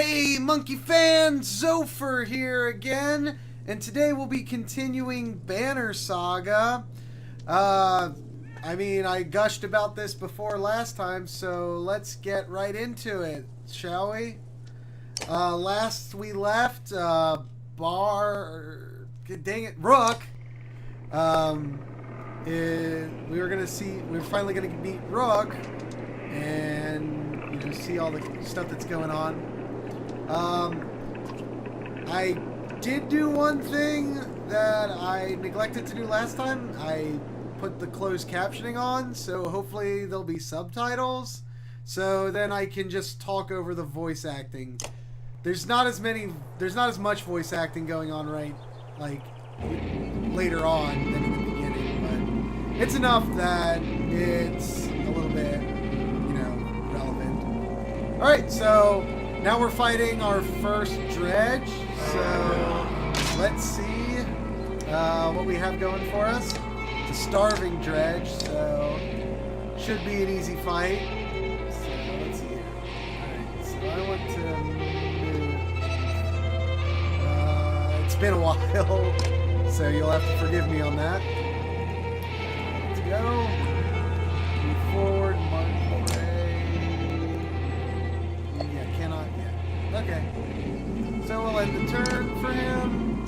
Hey, Monkeyfin, Xofer here again, and today we'll be continuing Banner Saga. I gushed about this before last time, so let's get right into it, shall we? Last we left, Rook. We were finally gonna meet Rook, and see all the stuff that's going on. I did do one thing that I neglected to do last time. I put the closed captioning on, so hopefully there'll be subtitles, so then I can just talk over the voice acting. There's not as much voice acting going on later on than in the beginning, but it's enough that it's a little bit, relevant. Alright, so now we're fighting our first dredge, so let's see what we have going for us. It's a starving dredge, so should be an easy fight. So let's see here. Alright, so I want to move. It's been a while, so you'll have to forgive me on that. Let's go. Move forward, mark. Okay, so we'll end the turn for him.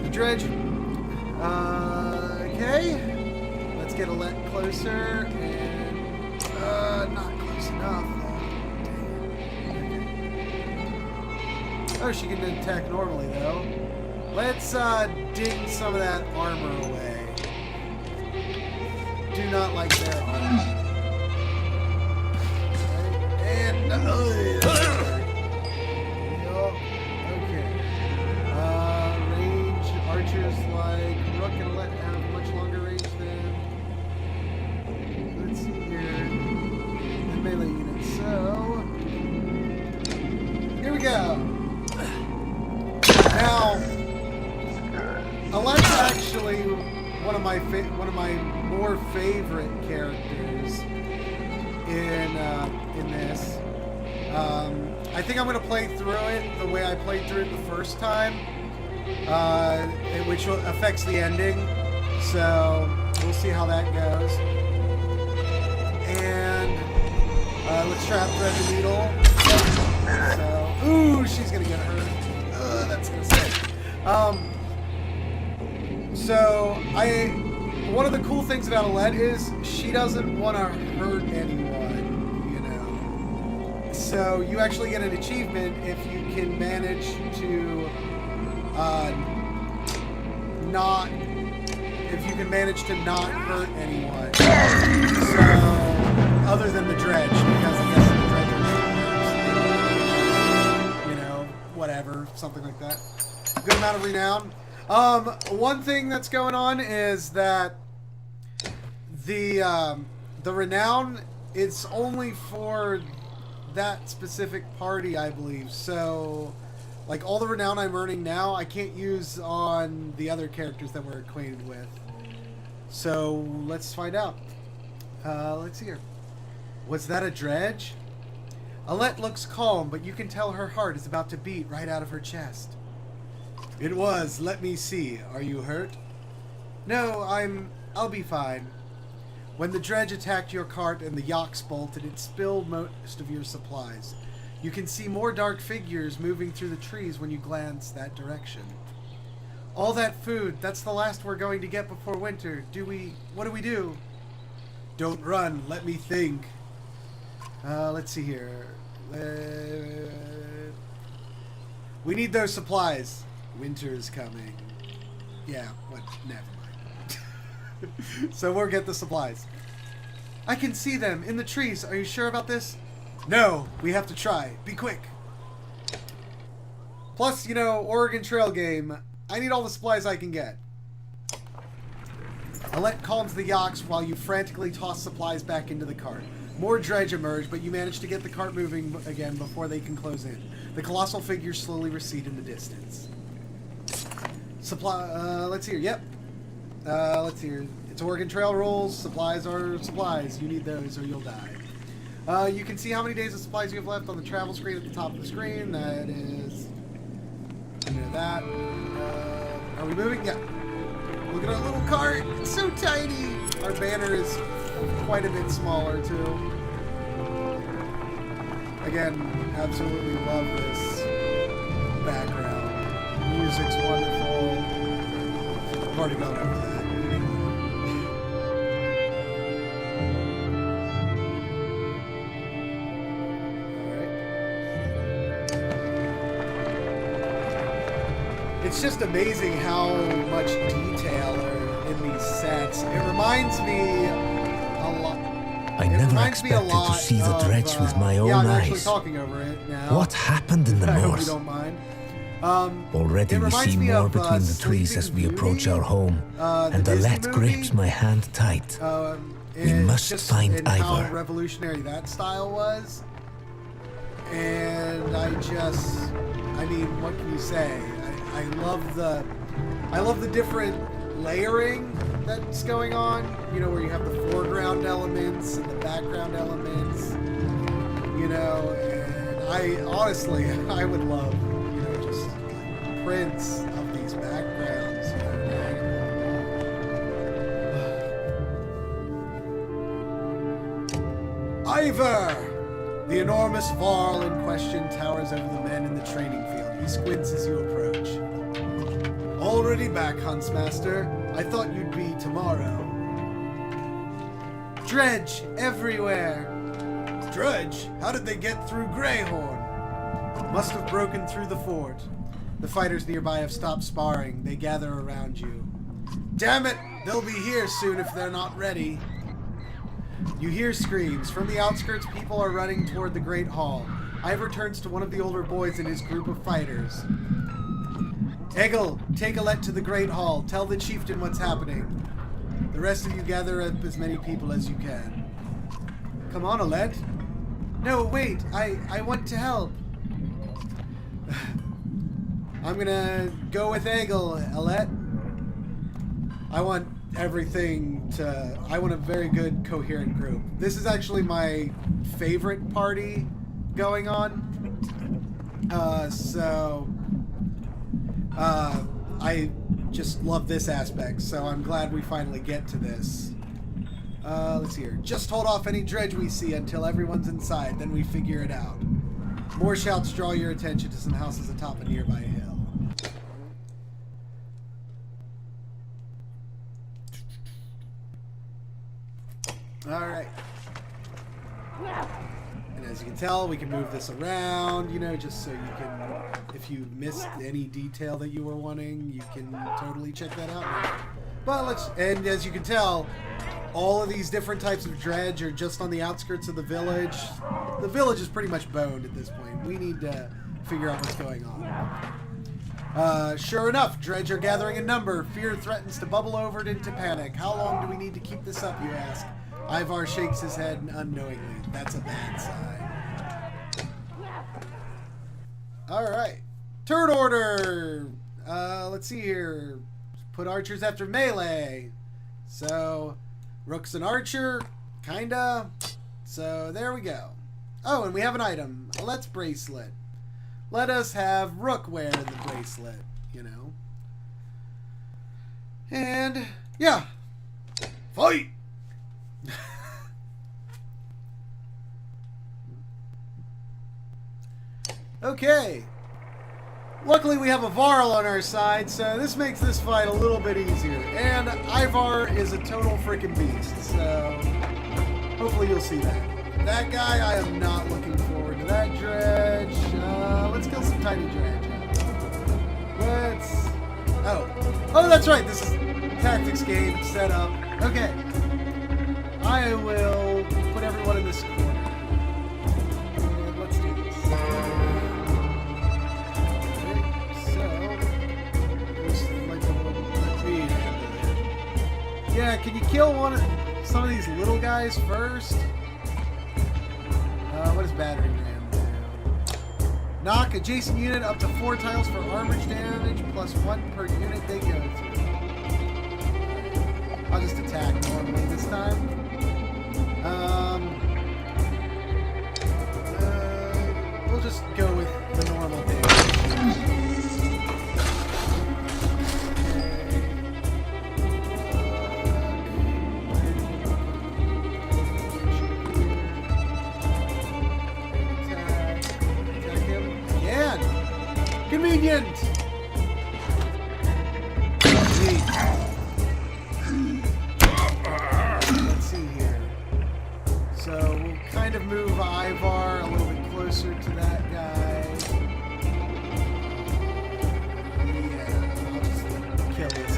The dredge. Okay, let's get a let closer, and not close enough though. Dang it. Okay. Oh, she can attack normally though. Let's dig some of that armor away. Do not like their armor. Okay. Range archers like Rook and Let have much longer range than. Let's see here. The melee units. So here we go. Now, Alet's actually one of my more favorite characters in this. I think I'm going to play through it the way I played through it the first time, which affects the ending, so we'll see how that goes. And let's try out Thread the Needle. So, ooh, she's going to get hurt. That's going to suck. One of the cool things about Alet is she doesn't want to hurt anyone. So you actually get an achievement if you can manage to not hurt anyone. So other than the dredge, because I guess the dredge, whatever, something like that. Good amount of renown. One thing that's going on is that the renown is only for that specific party, I believe. So, like, all the renown I'm earning now, I can't use on the other characters that we're acquainted with. So, let's find out. Let's see here. Was that a dredge? Alet looks calm, but you can tell her heart is about to beat right out of her chest. It was. Let me see. Are you hurt? No, I'll be fine. When the dredge attacked your cart and the yaks bolted, it spilled most of your supplies. You can see more dark figures moving through the trees when you glance that direction. All that food, that's the last we're going to get before winter. What do we do? Don't run, let me think. Let's see here. We need those supplies. Winter is coming. Yeah, never mind. So we'll get the supplies. I can see them in the trees. Are you sure about this? No, we have to try. Be quick. Plus, Oregon Trail game. I need all the supplies I can get. Alet calms the yaks while you frantically toss supplies back into the cart. More dredge emerge, but you manage to get the cart moving again before they can close in. The colossal figures slowly recede in the distance. Let's see here. Yep. Let's see here. It's Oregon Trail rules. Supplies are supplies. You need those or you'll die. You can see how many days of supplies you have left on the travel screen at the top of the screen. That is... You know that. Are we moving? Yeah. Look at our little cart. It's so tiny. Our banner is quite a bit smaller, too. Again, absolutely love this background. Music's wonderful. I've already gone over that. It's just amazing how much detail are in these sets. It reminds me a lot. I never expected to see the dredge with my own I'm eyes. actually talking over it now. What happened in the I hope north? you don't mind. Already we see more between the trees as we approach our home, and Alette grips my hand tight. We must find Ivor. How revolutionary that style was. And I mean, what can you say? I love the different layering that's going on. You know, where you have the foreground elements and the background elements. You know, and I honestly, I would love, you know, just like prints of these backgrounds. You know, Ivor! The enormous varl in question towers over the men in the training field. He squints as you approach. Already back, Huntsmaster. I thought you'd be tomorrow. Dredge everywhere. Dredge? How did they get through Greyhorn? Must have broken through the fort. The fighters nearby have stopped sparring. They gather around you. Damn it! They'll be here soon if they're not ready. You hear screams. From the outskirts, people are running toward the Great Hall. Ivor turns to one of the older boys in his group of fighters. Egil, take Alette to the Great Hall. Tell the chieftain what's happening. The rest of you gather up as many people as you can. Come on, Alette. No, wait. I want to help. I'm gonna go with Egil, Alette. I want everything to... I want a very good, coherent group. This is actually my favorite party going on. I just love this aspect, so I'm glad we finally get to this. Let's see here. Just hold off any dredge we see until everyone's inside, then we figure it out. More shouts draw your attention to some houses atop a nearby hill. Alright. And as you can tell, we can move this around, you know, just so you can, if you missed any detail that you were wanting, you can totally check that out now. But and as you can tell, all of these different types of dredge are just on the outskirts of the village. The village is pretty much boned at this point. We need to figure out what's going on. Sure enough, dredge are gathering in number. Fear threatens to bubble over into panic. How long do we need to keep this up, you ask? Ivar shakes his head unknowingly. That's a bad sign. Alright. Turn order! Let's see here. Put archers after melee. So, Rook's an archer. Kinda. So, there we go. Oh, and we have an item. Alette's bracelet. Let us have Rook wear the bracelet, you know. And, yeah. Fight! Okay. Luckily we have a Varl on our side, so this makes this fight a little bit easier. And Ivar is a total freaking beast, so hopefully you'll see that. That guy, I am not looking forward to that dredge. Let's kill some tiny dredge. Oh, that's right. This is tactics game set up. Okay. I will put everyone in this corner. And let's do this. Yeah, can you kill some of these little guys first? What does battering ram do? Knock adjacent unit up to 4 tiles for armor damage plus 1 per unit they go through. I'll just attack normally this time. just go with the normal damage. Attack him again. Convenient. Let's see here. So we'll kind of move Ivar a little bit closer to that guy. Yeah, I'll just kill this.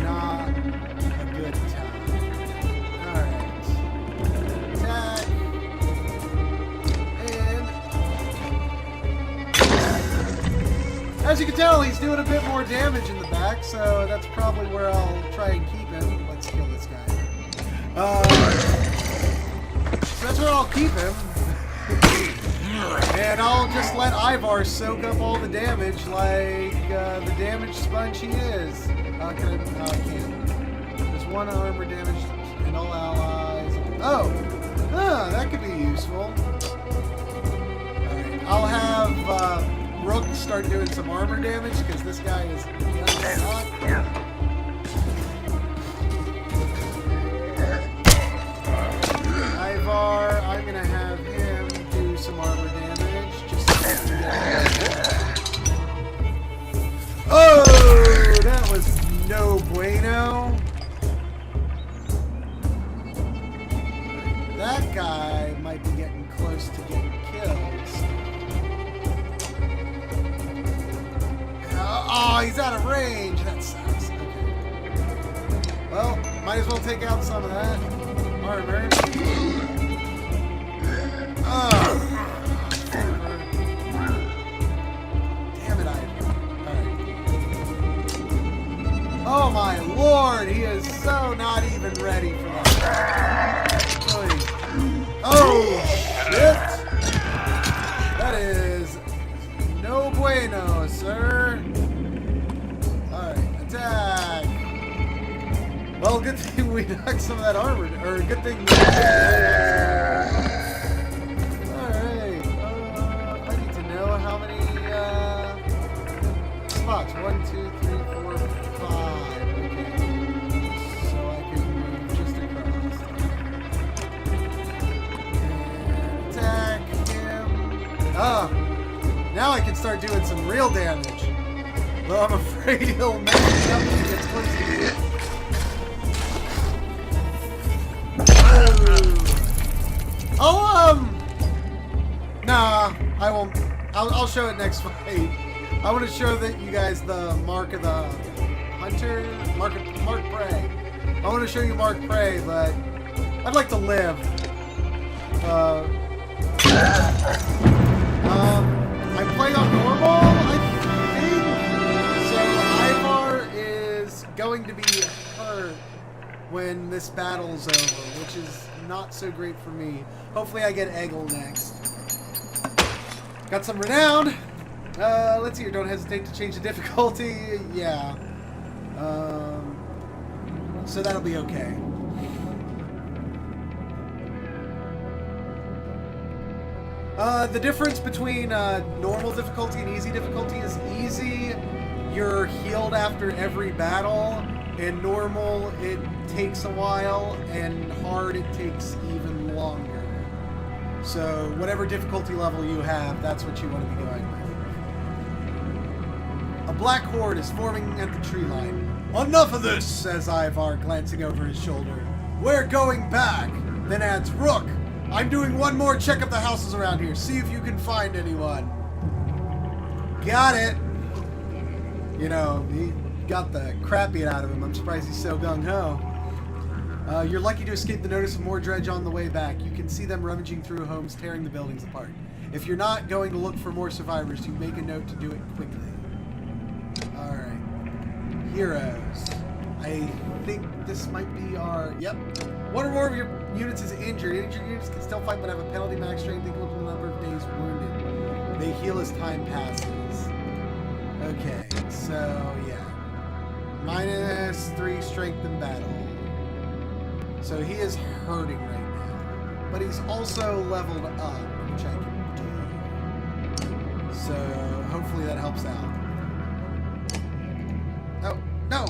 Not a good time. Alright. Attack. As you can tell, he's doing a bit more damage in the back, so that's probably where I'll try and keep him. Let's kill this guy. So that's where I'll keep him. And I'll just let Ivar soak up all the damage like the damage sponge he is. No, I can't. There's 1 armor damage and all allies. Oh! That could be useful. Alright, I'll have Rook start doing some armor damage because this guy is not. Ivar, I'm gonna have him do some armor damage. Just oh, that was no bueno. That guy might be getting close to getting killed. Oh, he's out of range. That sucks. Okay. Well, might as well take out some of that armor. Oh. Damn it, Alright. Oh my lord, he is so not even ready for that. Oh, shit. That is no bueno, sir. Attack! Well, good thing we knocked some of that armor, or good thing we Alright, I need to know how many, spots. 1, 2, 3, 4, 5. Okay. So I can move just across. And attack him. Ah! Now I can start doing some real damage. Well, I'm afraid he'll mess me up when he gets close to me. Nah, I won't. I'll show it next fight. I want to show that you guys the mark of the hunter, mark prey. I want to show you mark prey, but I'd like to live. I'm playing on normal, I think. So Ivar is going to be hurt when this battle's over, which is not so great for me. Hopefully I get Eggle next. Got some renown. Let's see here. Don't hesitate to change the difficulty. Yeah. So that'll be okay. The difference between normal difficulty and easy difficulty is easy, you're healed after every battle, and normal, it takes a while, and hard, it takes even longer. So whatever difficulty level you have, that's what you want to be going with. A black horde is forming at the tree line. Enough of this, says Ivar, glancing over his shoulder. We're going back. Then adds, Rook, I'm doing one more check of the houses around here. See if you can find anyone. Got it. You know, he got the crap beat out of him. I'm surprised he's so gung-ho. You're lucky to escape the notice of more dredge on the way back. You can see them rummaging through homes, tearing the buildings apart. If you're not going to look for more survivors, you make a note to do it quickly. Alright. Heroes. I think this might be our... Yep. One or more of your units is injured. Injured units can still fight but have a penalty max strength equal to the number of days wounded. They heal as time passes. Okay, so yeah. -3 strength in battle. So he is hurting right now. But he's also leveled up, which I can do. So hopefully that helps out. Oh, no!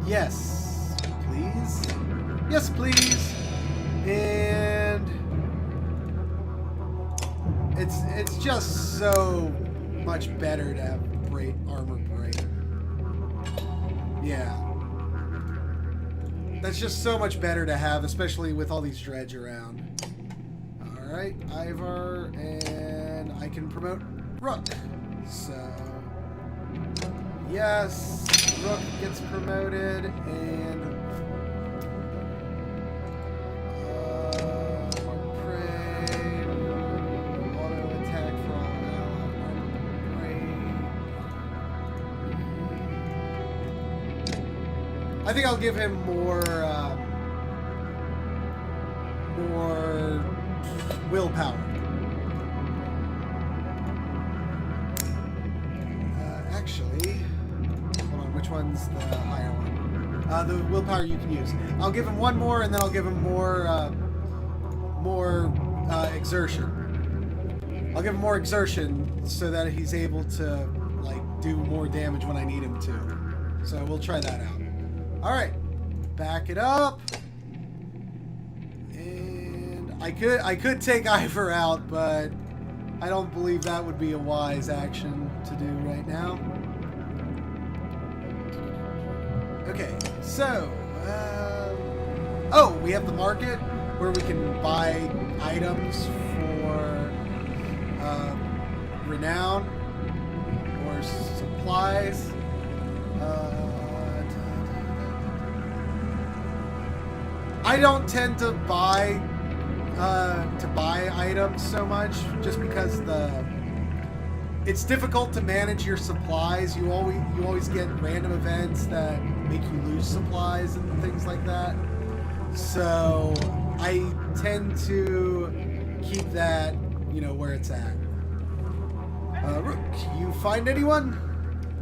Yes, please. Yes, please. And it's just so much better to have armor break. Yeah. That's just so much better to have, especially with all these dredge around. Alright, Ivar, and I can promote Rook. So, yes, Rook gets promoted, and I think I'll give him more willpower. Actually, hold on, which one's the higher one? The willpower you can use. I'll give him one more, and then I'll give him more exertion. I'll give him more exertion so that he's able to like do more damage when I need him to. So we'll try that out. Alright, back it up. And I could take Ivar out, but I don't believe that would be a wise action to do right now. Okay, so oh, we have the market where we can buy items for renown or supplies. I don't tend to buy items so much, just because it's difficult to manage your supplies. You always get random events that make you lose supplies and things like that. So I tend to keep that, where it's at. Rook, you find anyone?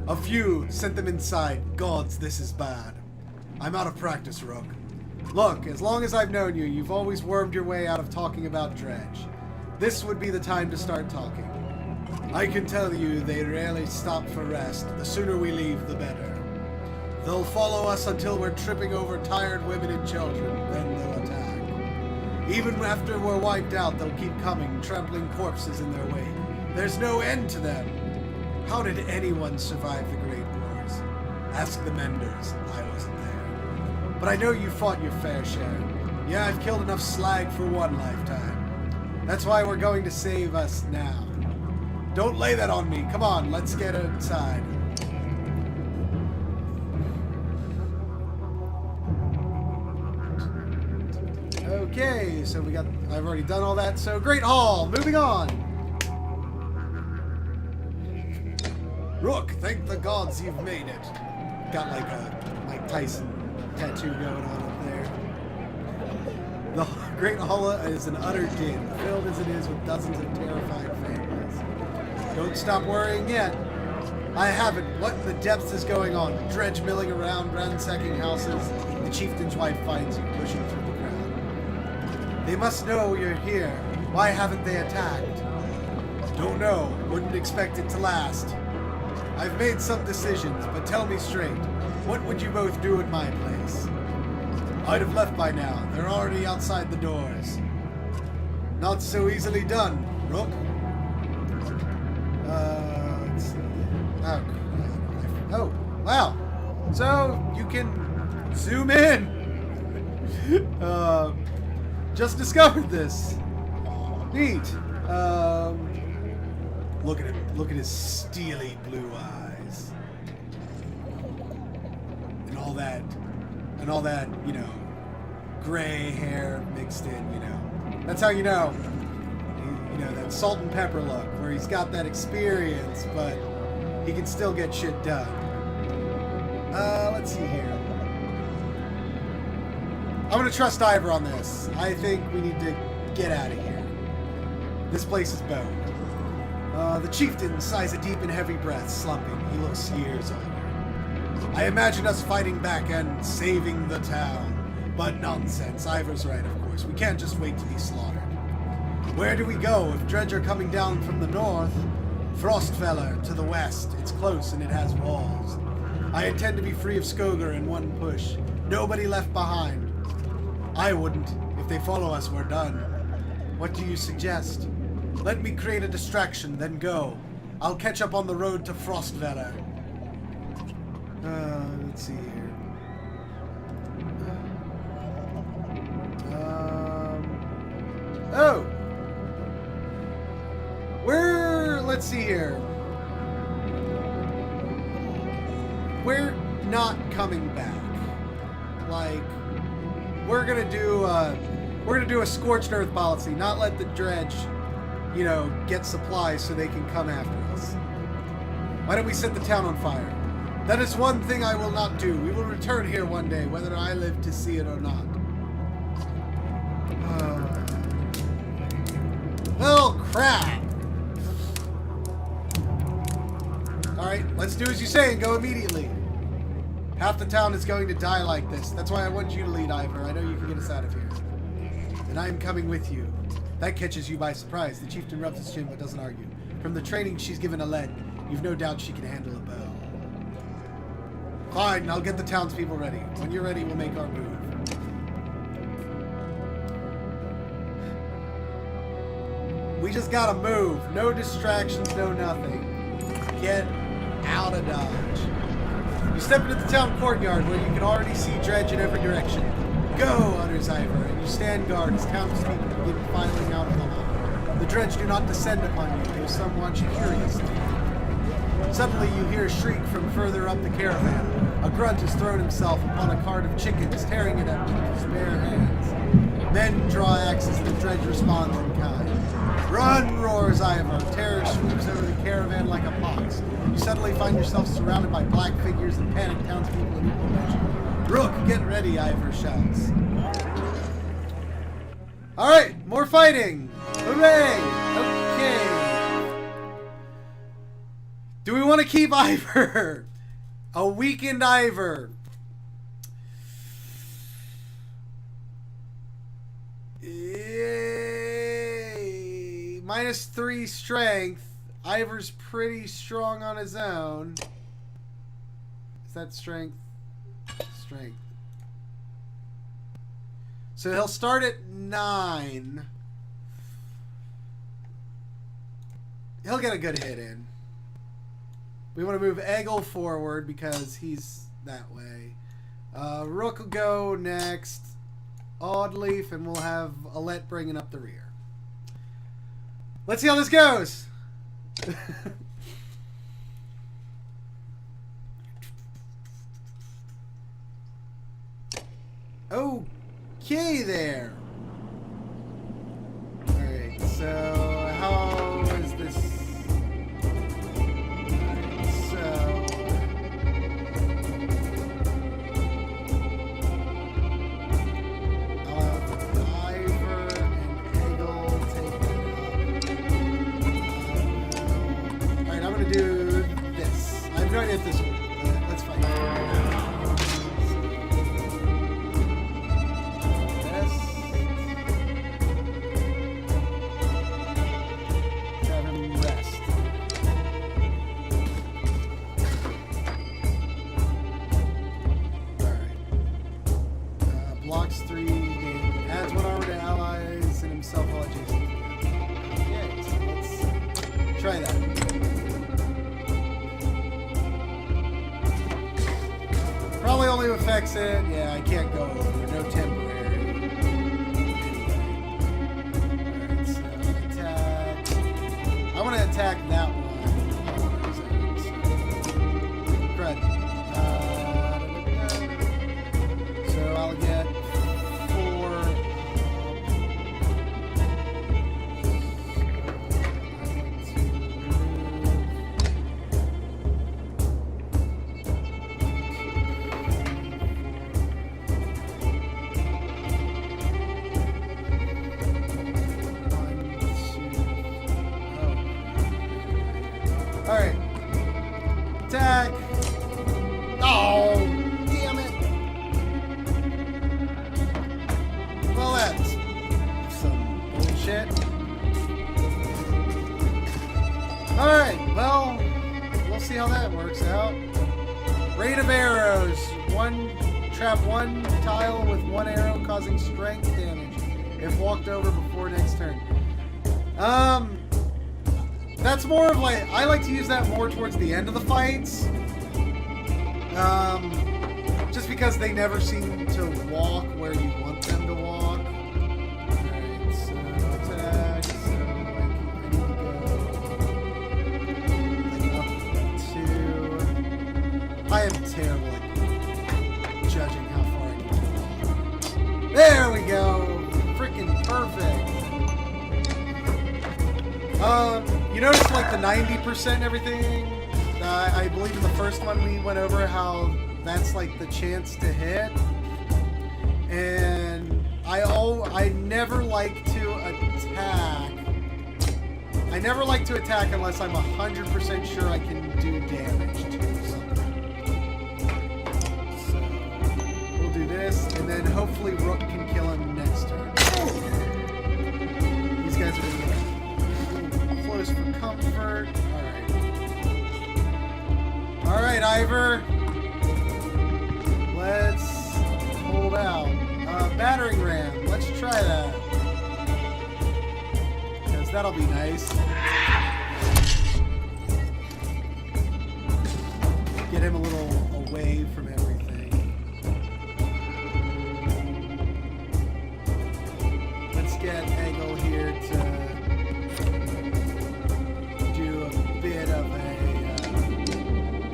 A few. Sent them inside. Gods, this is bad. I'm out of practice, Rook. Look, as long as I've known you, you've always wormed your way out of talking about dredge. This would be the time to start talking. I can tell you they rarely stop for rest. The sooner we leave, the better. They'll follow us until we're tripping over tired women and children, then they'll attack. Even after we're wiped out, they'll keep coming, trampling corpses in their wake. There's no end to them. How did anyone survive the Great Wars? Ask the Menders. I wasn't there. But I know you fought your fair share. Yeah, I've killed enough slag for one lifetime. That's why we're going to save us now. Don't lay that on me. Come on, let's get inside. Okay, so I've already done all that, so Great Hall, moving on. Rook, thank the gods you've made it. Got like a Mike Tyson tattoo going on up there. The Great Hall is an utter din, filled as it is with dozens of terrified families. Don't stop worrying yet. I haven't. What in the depths is going on? Dredge milling around, ransacking houses. The chieftain's wife finds you, pushing through the crowd. They must know you're here. Why haven't they attacked? Don't know. Wouldn't expect it to last. I've made some decisions, but tell me straight. What would you both do in my place? I'd have left by now. They're already outside the doors. Not so easily done, Rook. Let's see. Oh, wow. So, you can zoom in. Just discovered this. Neat. Look at him. Look at his steely blue eyes. And all that, gray hair mixed in, That's how you know. That salt and pepper look, where he's got that experience, but he can still get shit done. Let's see here. I'm gonna trust Ivar on this. I think we need to get out of here. This place is boned. The chieftain sighs a deep and heavy breath, slumping. He looks years older. I imagined us fighting back and saving the town. But nonsense. Ivor's right, of course. We can't just wait to be slaughtered. Where do we go if Dredge are coming down from the north? Frostfeller to the west. It's close and it has walls. I intend to be free of Skoger in one push. Nobody left behind. I wouldn't. If they follow us, we're done. What do you suggest? Let me create a distraction, then go. I'll catch up on the road to Frostfeller. Let's see here. Oh! Let's see here. We're not coming back. Like, we're gonna do a scorched earth policy, not let the Dredge, you know, get supplies so they can come after us. Why don't we set the town on fire? That is one thing I will not do. We will return here one day, whether I live to see it or not. Oh, crap! Alright, let's do as you say and go immediately. Half the town is going to die like this. That's why I want you to lead, Ivor. I know you can get us out of here. And I am coming with you. That catches you by surprise. The chieftain rubs his chin but doesn't argue. From the training she's given Aled, you've no doubt she can handle a bow. Fine, I'll get the townspeople ready. When you're ready, we'll make our move. We just gotta move. No distractions, no nothing. Get out of Dodge. You step into the town courtyard where you can already see Dredge in every direction. Go, utters Ivor, and you stand guard as townspeople begin filing out of the hall. The Dredge do not descend upon you, though some watch you curiously. Suddenly you hear a shriek from further up the caravan. A grunt has thrown himself upon a cart of chickens, tearing it up with his bare hands. Men draw axes and the Dredge responds in kind. Run, roars Ivor. Terror swoops over the caravan like a pox. You suddenly find yourself surrounded by black figures and panicked townspeople in equal measure. Rook, get ready, Ivor shouts. Alright, more fighting! Hooray! Okay. Do we want to keep Ivor? A weakened Ivor. -3 strength. Ivor's pretty strong on his own. Is that strength? Strength. So he'll start at 9. He'll get a good hit in. We want to move Eggle forward because he's that way. Rook will go next. Oddleaf, and we'll have Alette bringing up the rear. Let's see how this goes. Okay there. Alright, so how is this? Alright, so I'll have Ivor and Eggle take that up. Alright, I'm gonna do this. I'm trying to hit this one. Let's fight. Blocks 3, adds 1 armor to allies and himself while adjacent. Okay, so let's try that. Probably only affects it. Yeah, I can't go over. No temporary. Alright, so attack. I want to attack that one. Crud. So I'll get 4. works out. Rain of arrows. Trap one tile with one arrow, causing strength damage if walked over before next turn. That's more of like, I like to use that more towards the end of the fights. Just because they never seem to walk where you want them to walk. Alright, so attack, so I need to go like up 2. I am terrible at judging how far I can go. There we go! Freaking perfect! You notice like the 90% and everything? I believe in the first one we went over how that's like the chance to hit. And I never like to attack. I never like to attack unless I'm 100% sure I can do damage to something. So we'll do this, and then hopefully Rook can kill him next turn. These guys are gonna get close for comfort. Alright, Ivor. Let's hold out. Battering ram. Let's try that. Because that'll be nice. Get him a little away from everything. Let's get Eggle here to do a bit of a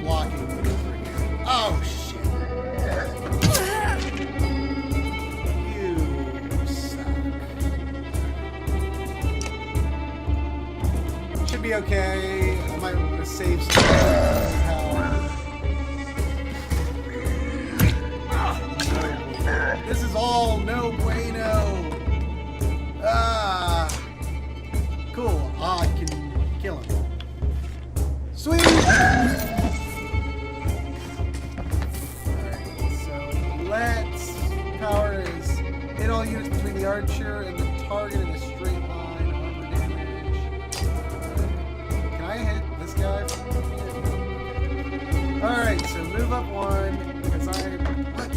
blocking maneuver here. Oh, shit. You suck. Should be okay. I might want to save some power. This is all no bueno. Cool. I can kill him. Sweet! Let's power is hit all units between the archer and the target in a straight line. Armor damage. Can I hit this guy? Alright, so move up 1 because what?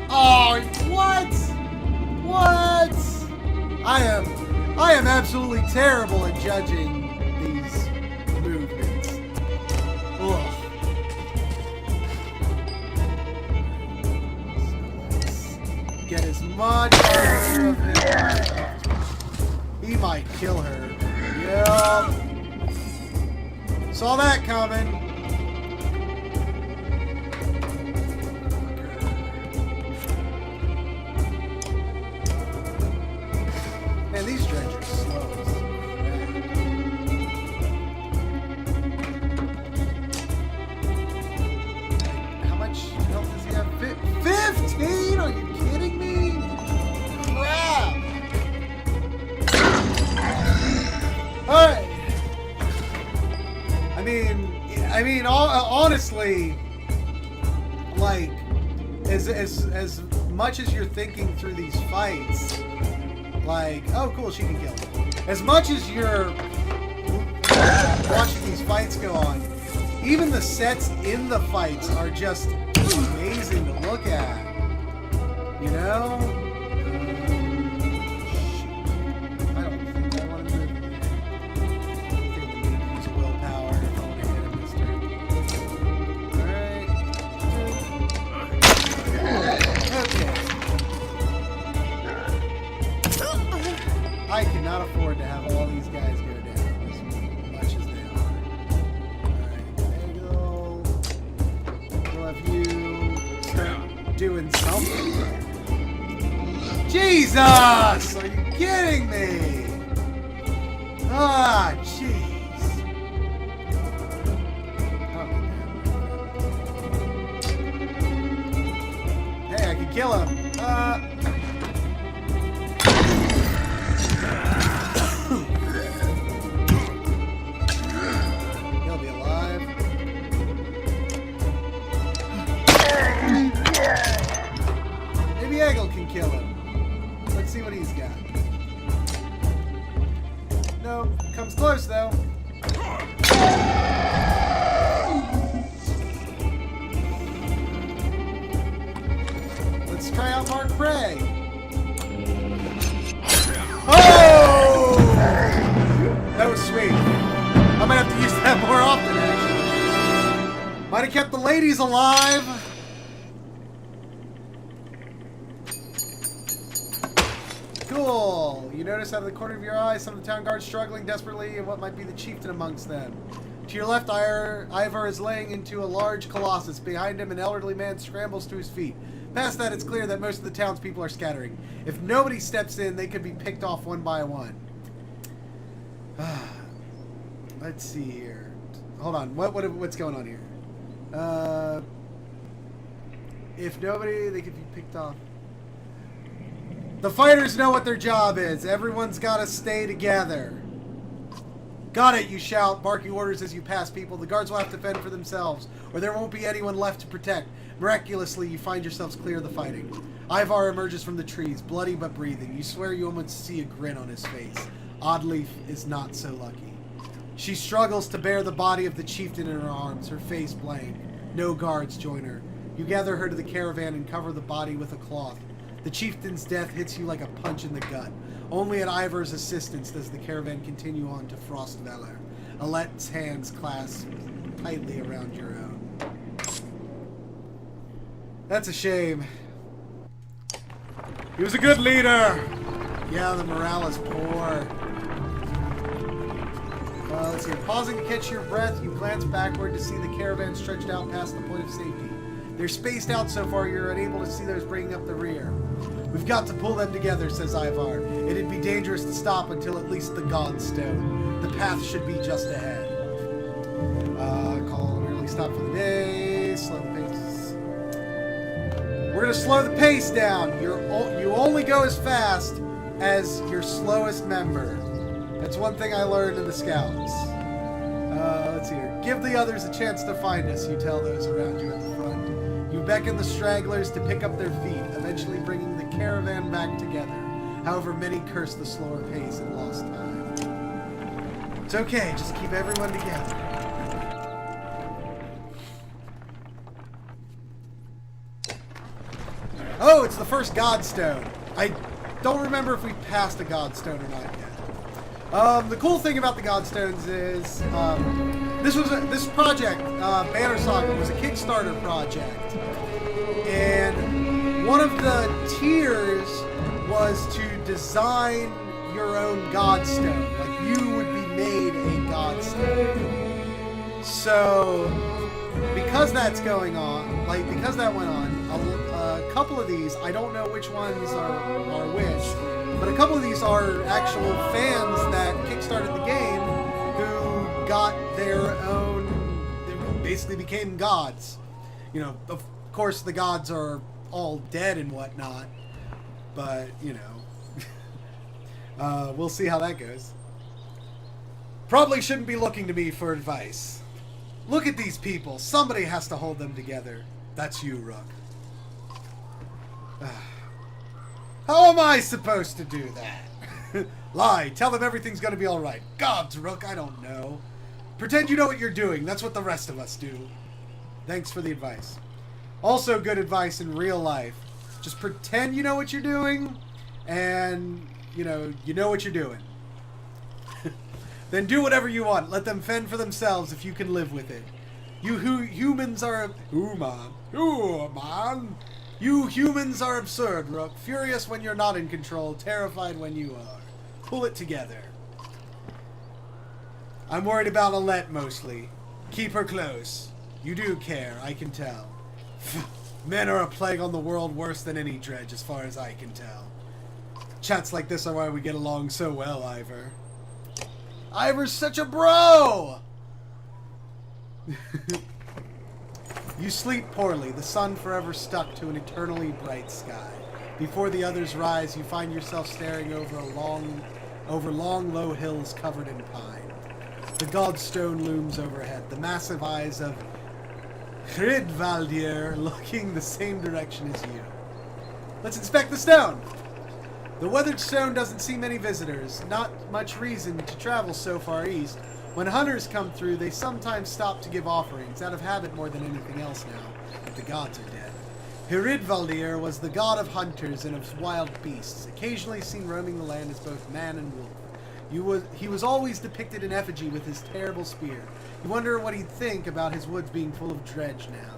Oh, what? What? I am absolutely terrible at judging these movements. Ugh. Get as much of him. He might kill her. Yep. Saw that coming. Man, these dredgers are slow as crap. How much health does he have? 15? Are you kidding me? Crap! Alright. I mean, honestly, like, as much as you're thinking through these fights, like, oh cool, she can kill him. As much as you're watching these fights go on, even the sets in the fights are just amazing to look at. You know? Shoot. I don't think I want to move him here. I think we need to use willpower if I want to hit him this turn. Alright. Okay. I cannot afford to have all these guys go down as much as they are. Alright, we'll have you start doing something. Jesus! Are you kidding me? Ah, jeez. Hey, I can kill him. He'll be alive. Maybe Eggle can kill him. Let's see what he's got. No, comes close though. try out Mark Prey. Oh! That was sweet. I might have to use that more often, actually. Might have kept the ladies alive. Cool. You notice out of the corner of your eye some of the town guards struggling desperately and what might be the chieftain amongst them. To your left, Ivar is laying into a large colossus. Behind him, an elderly man scrambles to his feet. Past that, it's clear that most of the townspeople are scattering. If nobody steps in, they could be picked off one by one. Let's see here. Hold on. What's going on here? If nobody, they could be picked off. The fighters know what their job is. Everyone's got to stay together. Got it, you shout, barking orders as you pass people. The guards will have to fend for themselves, or there won't be anyone left to protect. Miraculously, you find yourselves clear of the fighting. Ivar emerges from the trees, bloody but breathing. You swear you almost see a grin on his face. Oddleaf is not so lucky. She struggles to bear the body of the chieftain in her arms, her face blank. No guards join her. You gather her to the caravan and cover the body with a cloth. The chieftain's death hits you like a punch in the gut. Only at Ivar's assistance does the caravan continue on to Frostvalor. Alette's hands clasp tightly around your own. That's a shame. He was a good leader. Yeah, the morale is poor. Let's see. Pausing to catch your breath, you glance backward to see the caravan stretched out past the point of safety. They're spaced out so far you're unable to see those bringing up the rear. We've got to pull them together, says Ivar. It'd be dangerous to stop until at least the Godstone. The path should be just ahead. Call an early stop for the day. Slow the pace. We're going to slow the pace down. You only go as fast as your slowest member. That's one thing I learned in the Scouts. Let's see here. Give the others a chance to find us, you tell those around you at the front. You beckon the stragglers to pick up their feet, eventually bringing the caravan back together. However, many curse the slower pace and lost time. It's okay, just keep everyone together. Oh, it's the first Godstone. I don't remember if we passed a Godstone or not yet. The cool thing about the Godstones is this project, Banner Saga, was a Kickstarter project, and one of the tiers was to design your own Godstone. Like, you would be made a Godstone. So, because that's going on, because that went on, a couple of these, I don't know which ones are which, but a couple of these are actual fans that kickstarted the game who got their own, they basically became gods. You know, of course the gods are all dead and whatnot, but, you know, we'll see how that goes. Probably shouldn't be looking to me for advice. Look at these people. Somebody has to hold them together. That's you, Rook. How am I supposed to do that? Lie. Tell them everything's going to be all right. Gods, Rook, I don't know. Pretend you know what you're doing. That's what the rest of us do. Thanks for the advice. Also good advice in real life. Just pretend you know what you're doing, and, you know what you're doing. Then do whatever you want. Let them fend for themselves if you can live with it. You humans are... You humans are absurd, Rook. Furious when you're not in control, terrified when you are. Pull it together. I'm worried about Alette mostly. Keep her close. You do care, I can tell. Men are a plague on the world worse than any dredge, as far as I can tell. Chats like this are why we get along so well, Ivar. Ivar's such a bro! You sleep poorly, the sun forever stuck to an eternally bright sky. Before the others rise, you find yourself staring over long, low hills covered in pine. The Godstone looms overhead, the massive eyes of Hridvaldir looking the same direction as you. Let's inspect the stone! The weathered stone doesn't see many visitors, not much reason to travel so far east. When hunters come through, they sometimes stop to give offerings, out of habit more than anything else now, that the gods are dead. Hiridvaldir was the god of hunters and of wild beasts, occasionally seen roaming the land as both man and wolf. He was always depicted in effigy with his terrible spear. You wonder what he'd think about his woods being full of dredge now.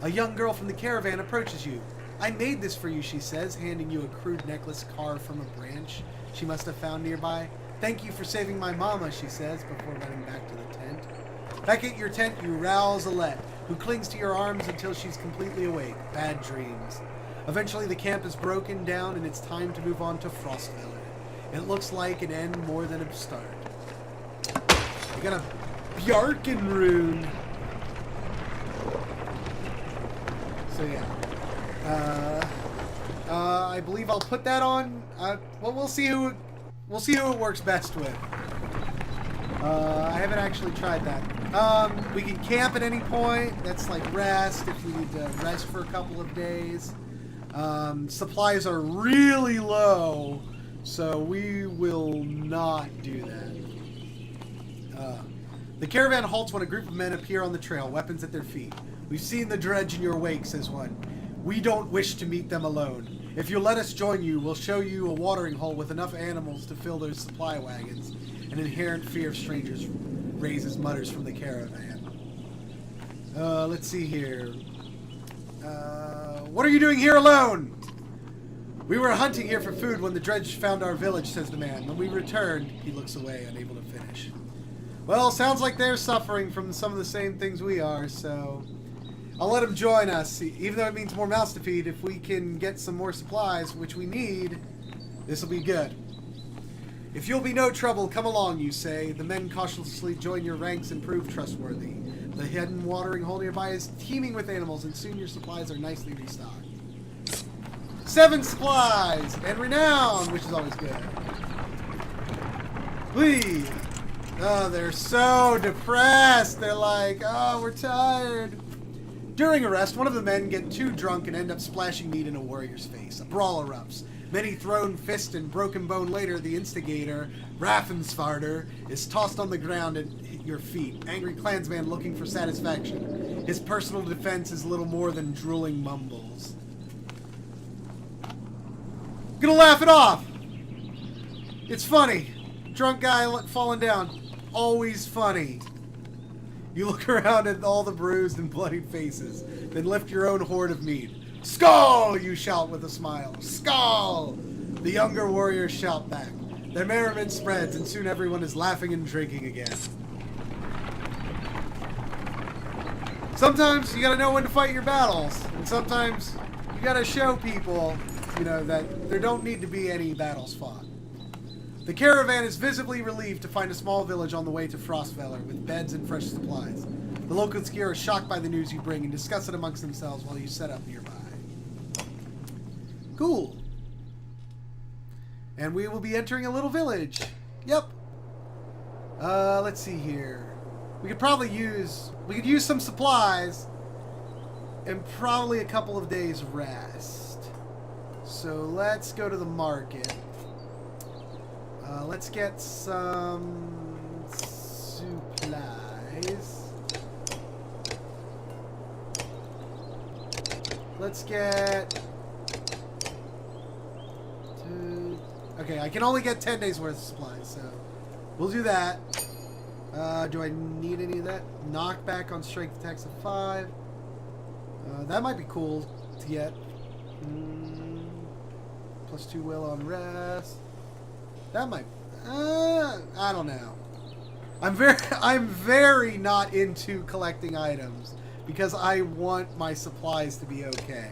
A young girl from the caravan approaches you. I made this for you, she says, handing you a crude necklace carved from a branch she must have found nearby. Thank you for saving my mama, she says, before running back to the tent. Back at your tent, you rouse Alette, who clings to your arms until she's completely awake. Bad dreams. Eventually, the camp is broken down, and it's time to move on to Frostfeller. It looks like an end more than a start. We got a Bjarken rune. So yeah. I believe I'll put that on. Well, we'll see who it works best with. I haven't actually tried that. We can camp at any point. That's like rest if we need to rest for a couple of days. Supplies are really low, so we will not do that. The caravan halts when a group of men appear on the trail, weapons at their feet. We've seen the dredge in your wake, says one. We don't wish to meet them alone. If you'll let us join you, we'll show you a watering hole with enough animals to fill those supply wagons. An inherent fear of strangers raises mutters from the caravan. Let's see here. What are you doing here alone? We were hunting here for food when the dredge found our village, says the man. When we returned, he looks away, unable to finish. Well, sounds like they're suffering from some of the same things we are, so I'll let them join us. Even though it means more mouths to feed, if we can get some more supplies, which we need, this will be good. If you'll be no trouble, come along, you say. The men cautiously join your ranks and prove trustworthy. The hidden watering hole nearby is teeming with animals, and soon your supplies are nicely restocked. 7 supplies! And renown, which is always good. Please! Oh, they're so depressed. They're like, oh, we're tired. During a rest, one of the men get too drunk and end up splashing meat in a warrior's face. A brawl erupts. Many thrown fist and broken bone later, the instigator, Raffensvarder, is tossed on the ground at your feet. Angry clansman looking for satisfaction. His personal defense is little more than drooling mumbles. Gonna laugh it off. It's funny. Drunk guy falling down. Always funny. You look around at all the bruised and bloodied faces, then lift your own hoard of meat. Skull! You shout with a smile. Skull! The younger warriors shout back. Their merriment spreads, and soon everyone is laughing and drinking again. Sometimes you gotta know when to fight your battles, and sometimes you gotta show people, you know, that there don't need to be any battles fought. The caravan is visibly relieved to find a small village on the way to Frostfeller with beds and fresh supplies. The locals here are shocked by the news you bring and discuss it amongst themselves while you set up nearby. Cool. And we will be entering a little village. Yep. Let's see here. We could use some supplies and probably a couple of days rest. So let's go to the market. Let's get some supplies. Let's get... Okay, I can only get 10 days worth of supplies, so we'll do that. Do I need any of that? Knockback on strength attacks of 5. That might be cool to get. +2 will on rest. That might... I don't know. I'm very not into collecting items because I want my supplies to be okay.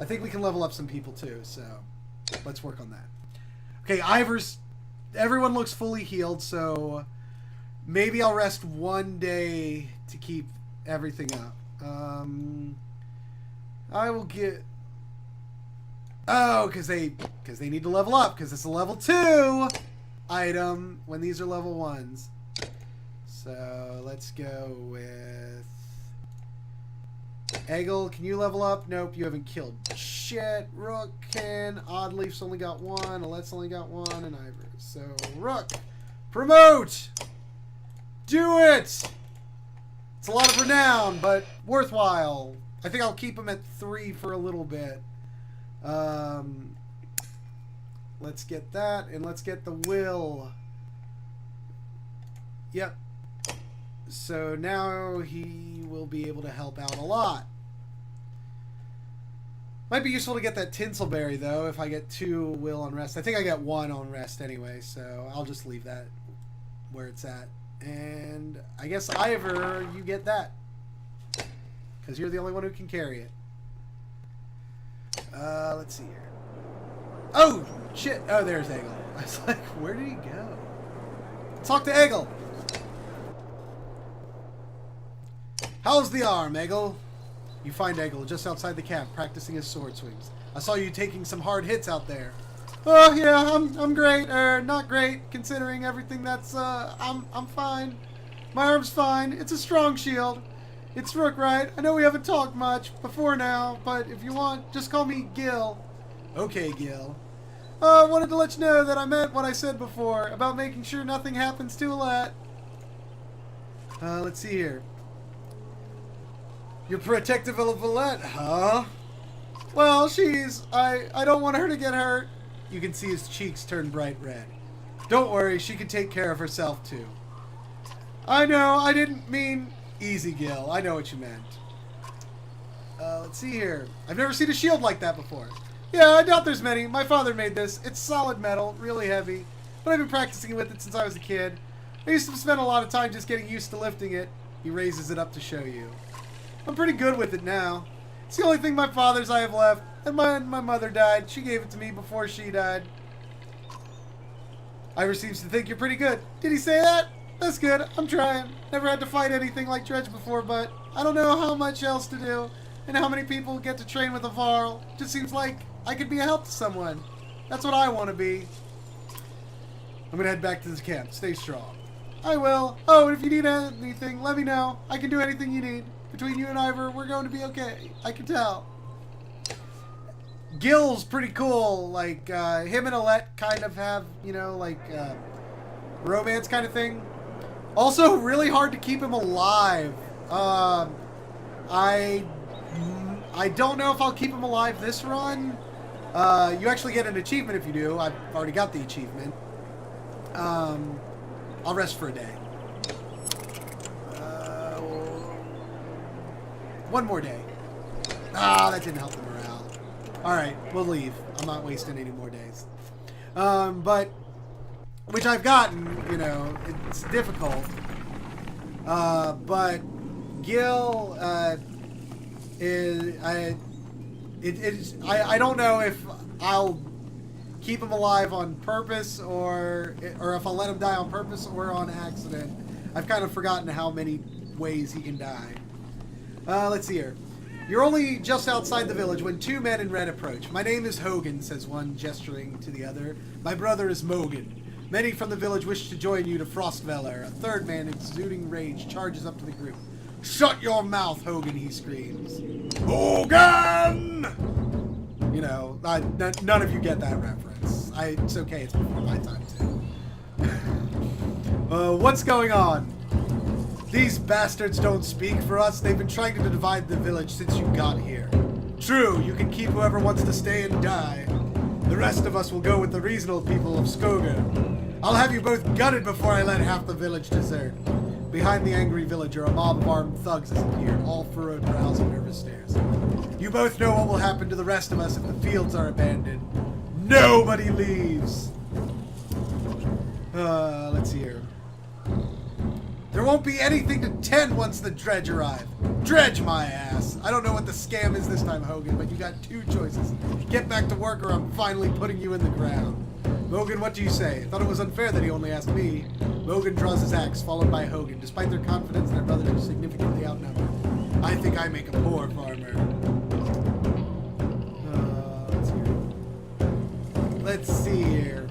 I think we can level up some people too, so let's work on that. Okay, Ivers, everyone looks fully healed, so maybe I'll rest one day to keep everything up. I will get... Oh, because they need to level up, because it's a level 2 item when these are level 1s. So let's go with Eggle. Can you level up? Nope, you haven't killed shit. Rook can. Oddleaf's only got 1. Alette's only got 1, and Ivers. So Rook, promote. Do it. It's a lot of renown, but worthwhile. I think I'll keep him at 3 for a little bit. Let's get that, and let's get the will. Yep. So now he will be able to help out a lot. Might be useful to get that Tinselberry, though, if I get 2 will on rest. I think I got 1 on rest anyway, so I'll just leave that where it's at. And I guess Ivor, you get that. Because you're the only one who can carry it. Let's see here. Oh, shit. Oh, there's Eggle. I was like, where did he go? Talk to Eggle. How's the arm, Eggle? You find Eggle just outside the camp, practicing his sword swings. I saw you taking some hard hits out there. Oh, yeah, I'm great. Not great, considering everything that's, I'm fine. My arm's fine. It's a strong shield. It's Rook, right? I know we haven't talked much before now, but if you want, just call me Gil. Okay, Gil. I wanted to let you know that I meant what I said before about making sure nothing happens to Alette. Let's see here. You're protective of Alette, huh? Well, I don't want her to get hurt. You can see his cheeks turn bright red. Don't worry, she can take care of herself, too. I know, I didn't mean... Easy, Gil. I know what you meant. Let's see here. I've never seen a shield like that before. Yeah, I doubt there's many. My father made this. It's solid metal, really heavy. But I've been practicing with it since I was a kid. I used to spend a lot of time just getting used to lifting it. He raises it up to show you. I'm pretty good with it now. It's the only thing my father's I have left. And my mother died. She gave it to me before she died. Ivor seems to think you're pretty good. Did he say that? That's good. I'm trying. Never had to fight anything like Dredge before, but I don't know how much else to do. And how many people get to train with a Varl. Just seems like I could be a help to someone. That's what I want to be. I'm going to head back to this camp. Stay strong. I will. Oh, and if you need anything, let me know. I can do anything you need. Between you and Ivor, we're going to be okay. I can tell. Gil's pretty cool. Like, him and Alette kind of have, you know, like, romance kind of thing. Also, really hard to keep him alive. I don't know if I'll keep him alive this run. You actually get an achievement if you do. I've already got the achievement. I'll rest for a day. One more day. Ah, that didn't help the morale. Alright, we'll leave. I'm not wasting any more days. But... which I've gotten, you know, it's difficult. But Gil, I don't know if I'll keep him alive on purpose or if I'll let him die on purpose or on accident. I've kind of forgotten how many ways he can die. Let's see here. You're only just outside the village when 2 men in red approach. My name is Hogan, says one, gesturing to the other. My brother is Mogan. Many from the village wish to join you to Frostveller. A third man, exuding rage, charges up to the group. Shut your mouth, Hogan, he screams. Hogan! You know, none of you get that reference. It's okay, it's before my time, too. What's going on? These bastards don't speak for us. They've been trying to divide the village since you got here. True, you can keep whoever wants to stay and die. The rest of us will go with the reasonable people of Skoga. I'll have you both gutted before I let half the village desert. Behind the angry villager, a mob of armed thugs has appeared, all furrowed brows and nervous stares. You both know what will happen to the rest of us if the fields are abandoned. Nobody leaves! Let's see here. There won't be anything to tend once the dredge arrive. Dredge my ass. I don't know what the scam is this time, Hogan, but you got 2 choices. Get back to work or I'm finally putting you in the ground. Mogan, what do you say? I thought it was unfair that he only asked me. Mogan draws his axe, followed by Hogan. Despite their confidence, their brothers are significantly outnumbered. I think I make a poor farmer. Let's see here.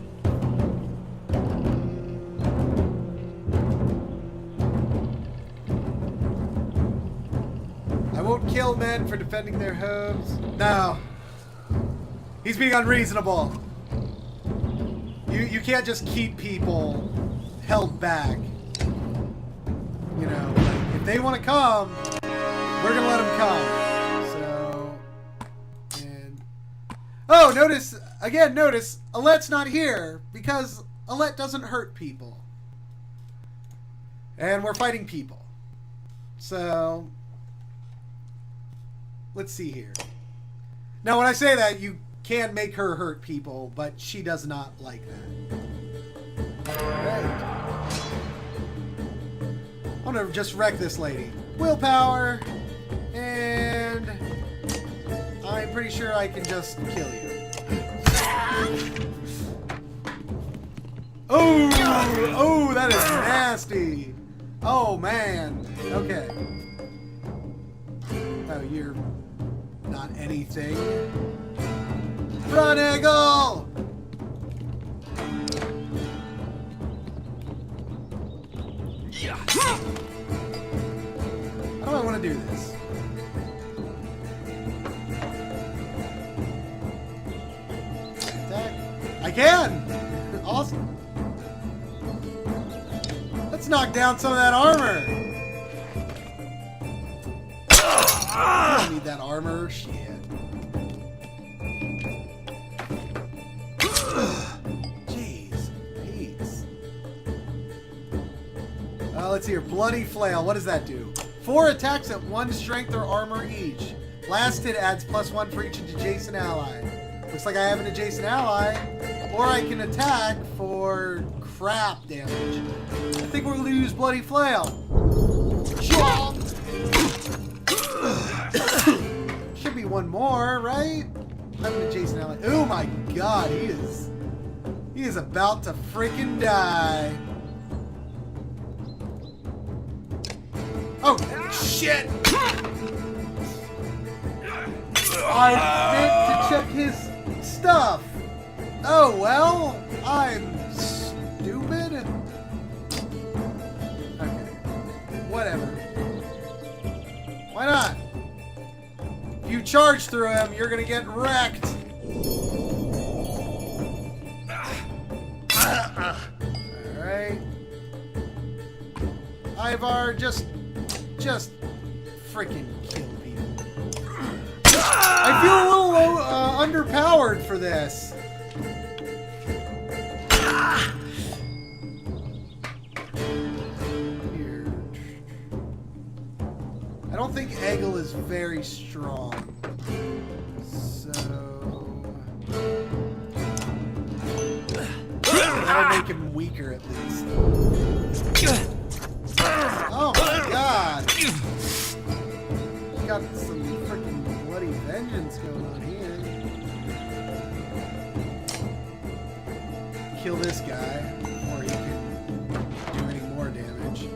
I won't kill men for defending their homes. No. He's being unreasonable. You can't just keep people held back. You know, like, if they want to come, we're going to let them come. Oh, notice, Alette's not here because Alette doesn't hurt people. And we're fighting people. So, let's see here. Now, when I say that, you can make her hurt people, but she does not like that. Alright. I'm gonna just wreck this lady. Willpower, and I'm pretty sure I can just kill you. Oh, that is nasty. Oh, man. Okay. Oh, you're not anything. Run, Eagle! How do I want to do this? Attack. I can! Awesome. Let's knock down some of that armor. I don't need that armor. Shit. Jeez. Peace. Let's see here. Bloody Flail. What does that do? 4 attacks at 1 strength or armor each. Last hit adds +1 for each adjacent ally. Looks like I have an adjacent ally. Or I can attack for crap damage. I think we're going to use Bloody Flail. Should be one more, right? I have an adjacent ally. Oh my god, he is about to freaking die. Oh, shit! I meant to check his stuff. Oh, well, I'm stupid. Okay, whatever. Why not? If you charge through him, you're gonna get wrecked. Alright. Ivar, just freaking kill people. I feel a little underpowered for this. Here. I don't think Eggle is very strong. So that'll make him weaker at least. Oh my god! He's got some freaking bloody vengeance going on here. Kill this guy before he can do any more damage.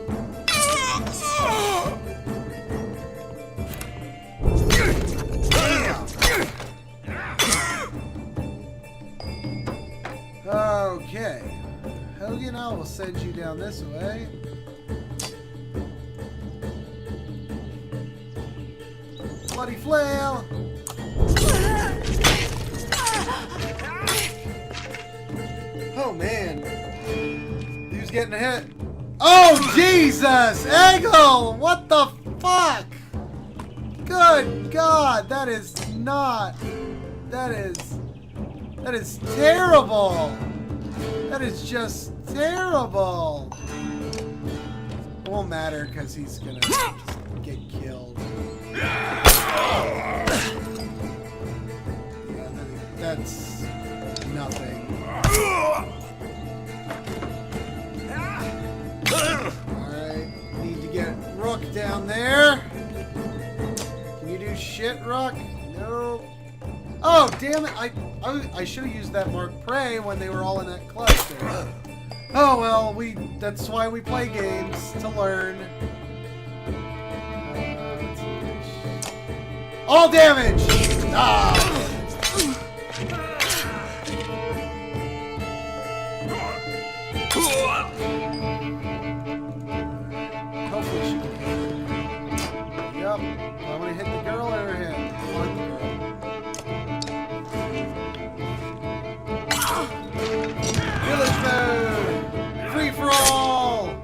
Okay. Hogan, I will send you down this way. Bloody Flail! Oh man. Who's getting hit? Oh Jesus! Eggle! What the fuck? Good God, that is not. That is terrible. That is just terrible. It won't matter because he's gonna just get killed. Yeah, that's nothing. Alright, need to get Rook down there. Can you do shit, Rook? Nope. Oh, damn it! I should have used that Mark Prey when they were all in that cluster. Oh well, that's why we play games, to learn. All damage! Ah! Hopefully she can hit. Yep. I'm gonna hit the girl or him. One girl. Village mode! Free for all!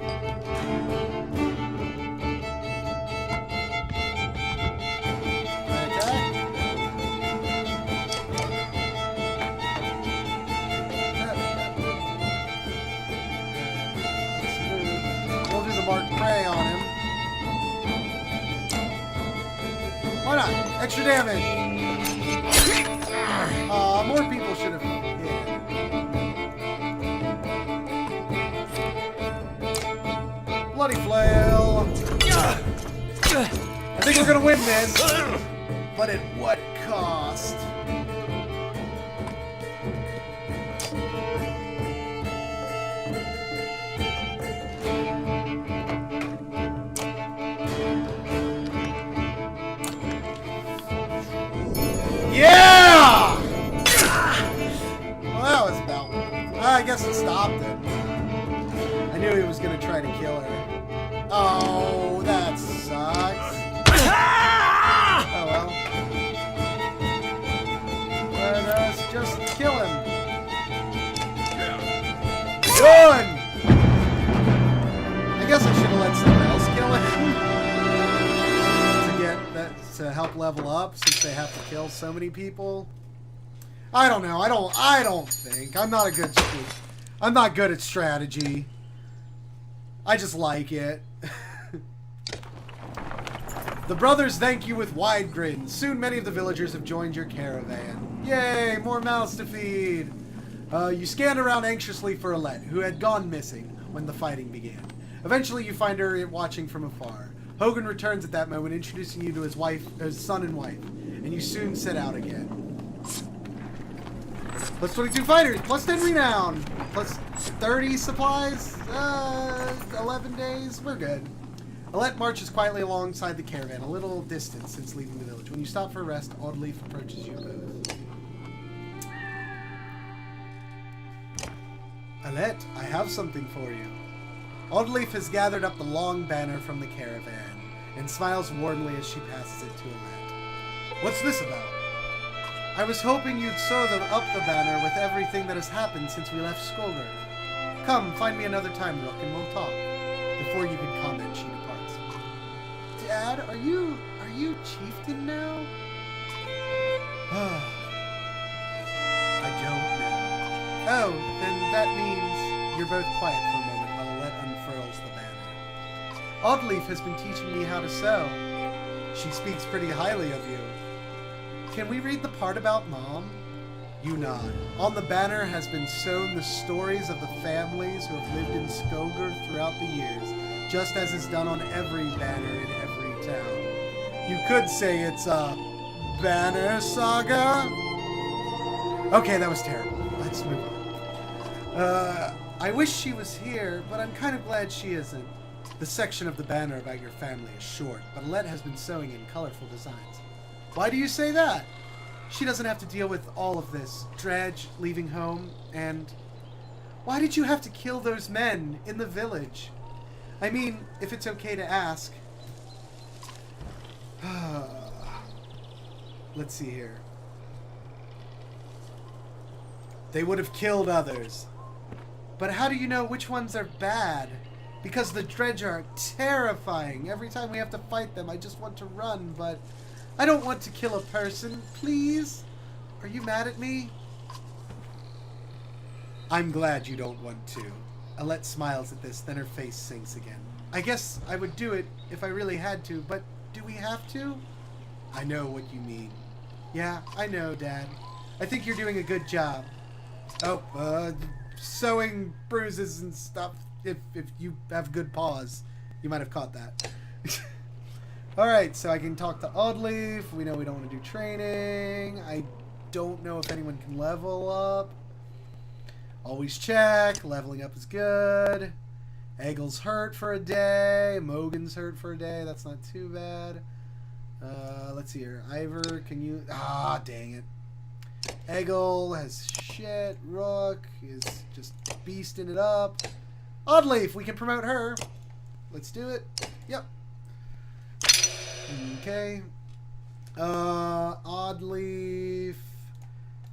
Extra damage. More people should have hit. Bloody flail. I think we're gonna win this, but at what cost? Yeah! Well, that was about one. I guess it stopped him. I knew he was going to try to kill her. Oh, that sucks. Oh, well. Let us just kill him. Done! I guess I should have let someone else kill him. To help level up, since they have to kill so many people. I don't know. I don't think. I'm not good at strategy. I just like it. The brothers thank you with wide grins. Soon many of the villagers have joined your caravan. Yay, more mouths to feed. You scanned around anxiously for Alette, who had gone missing when the fighting began. Eventually you find her watching from afar. Hogan returns at that moment, introducing you to his son and wife, and you soon set out again. Plus 22 fighters, plus 10 renown, plus 30 supplies, 11 days, we're good. Alette marches quietly alongside the caravan, a little distance since leaving the village. When you stop for a rest, Oddleaf approaches you both. Alette, I have something for you. Oddleaf has gathered up the long banner from the caravan and smiles warmly as she passes it to Alette. What's this about? I was hoping you'd sew up the banner with everything that has happened since we left Skoger. Come, find me another time, Rook, and we'll talk. Before you can comment, she departs. Dad, are you chieftain now? I don't know. Oh, then that means you're both quiet for a moment. Unfurls the banner. Oddleaf has been teaching me how to sew. She speaks pretty highly of you. Can we read the part about Mom? You nod. On the banner has been sewn the stories of the families who have lived in Skoger throughout the years, just as is done on every banner in every town. You could say it's a banner saga. Okay, that was terrible. Let's move on. I wish she was here, but I'm kind of glad she isn't. The section of the banner about your family is short, but Alette has been sewing in colorful designs. Why do you say that? She doesn't have to deal with all of this. Dredge, leaving home, and... Why did you have to kill those men in the village? I mean, if it's okay to ask. Let's see here. They would have killed others. But how do you know which ones are bad? Because the Dredge are terrifying. Every time we have to fight them, I just want to run, but I don't want to kill a person. Please? Are you mad at me? I'm glad you don't want to. Alette smiles at this, then her face sinks again. I guess I would do it if I really had to, but do we have to? I know what you mean. Yeah, I know, Dad. I think you're doing a good job. Oh, sewing bruises and stuff. If you have good paws, you might have caught that. Alright, so I can talk to Oddleaf. We know we don't want to do training. I don't know if anyone can level up. Always check. Leveling up is good. Eggle's hurt for a day. Mogan's hurt for a day. That's not too bad. Let's see here. Ivor, can you... Ah, dang it. Eggle has shit. Rook is just beasting it up. Oddleaf, we can promote her. Let's do it. Yep. Okay. Oddleaf,